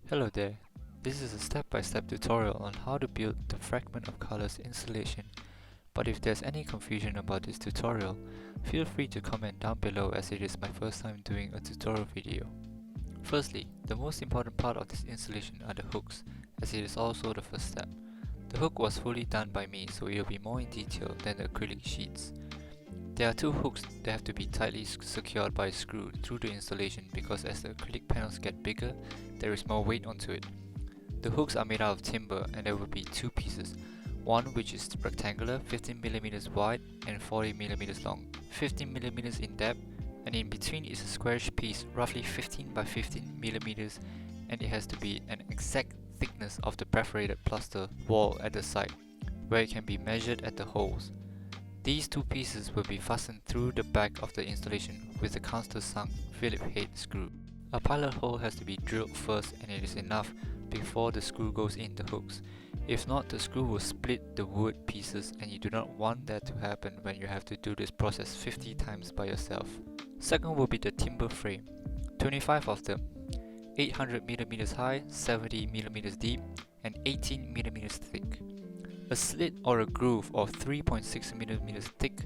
Hello there, this is a step-by-step tutorial on how to build the fragment of colors installation, but if there's any confusion about this tutorial, feel free to comment down below as it is my first time doing a tutorial video. Firstly, the most important part of this installation are the hooks, as it is also the first step. The hook was fully done by me, so it will be more in detail than the acrylic sheets. There are two hooks that have to be tightly secured by a screw through the installation because as the acrylic panels get bigger, there is more weight onto it. The hooks are made out of timber and there will be two pieces, one which is rectangular, 15mm wide and 40mm long, 15mm in depth, and in between is a squarish piece roughly 15 by 15mm, and it has to be an exact thickness of the perforated plaster wall at the side, where it can be measured at the holes. These two pieces will be fastened through the back of the installation with a countersunk Phillips head screw. A pilot hole has to be drilled first and it is enough before the screw goes in the hooks. If not, the screw will split the wood pieces and you do not want that to happen when you have to do this process 50 times by yourself. Second will be the timber frame. 25 of them, 800mm high, 70mm deep and 18mm thick. A slit or a groove of 3.6mm thick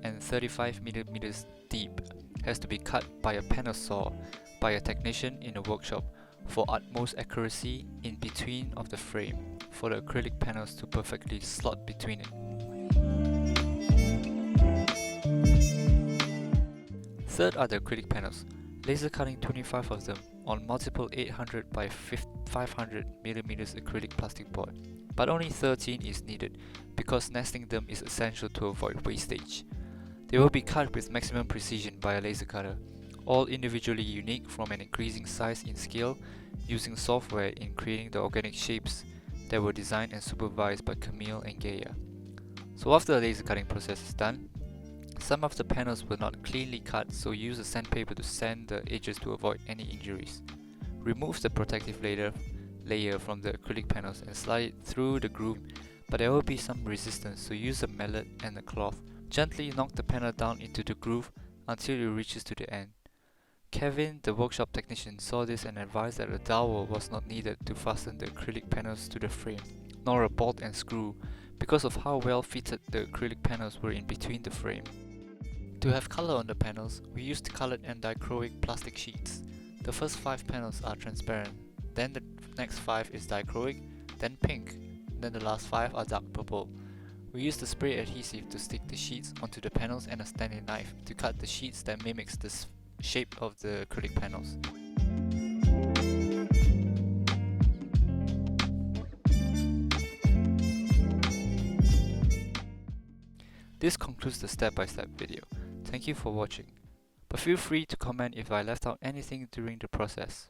and 35mm deep has to be cut by a panel saw by a technician in a workshop for utmost accuracy in between of the frame for the acrylic panels to perfectly slot between it. Third are the acrylic panels, laser cutting 25 of them on multiple 800 by 500mm acrylic plastic board. But only 13 is needed because nesting them is essential to avoid wastage. They will be cut with maximum precision by a laser cutter, all individually unique from an increasing size in scale, using software in creating the organic shapes that were designed and supervised by Camille and Gaia. So after the laser cutting process is done, some of the panels were not cleanly cut, so use a sandpaper to sand the edges to avoid any injuries. Remove the protective layer from the acrylic panels and slide it through the groove, but there will be some resistance, so use a mallet and a cloth. Gently knock the panel down into the groove until it reaches to the end. Kevin, the workshop technician, saw this and advised that a dowel was not needed to fasten the acrylic panels to the frame, nor a bolt and screw, because of how well fitted the acrylic panels were in between the frame. To have color on the panels, we used colored and dichroic plastic sheets. The first 5 panels are transparent, then the next 5 is dichroic, then pink, then the last 5 are dark purple. We used the spray adhesive to stick the sheets onto the panels and a Stanley knife to cut the sheets that mimics the shape of the acrylic panels. This concludes the step-by-step video. Thank you for watching. But feel free to comment if I left out anything during the process.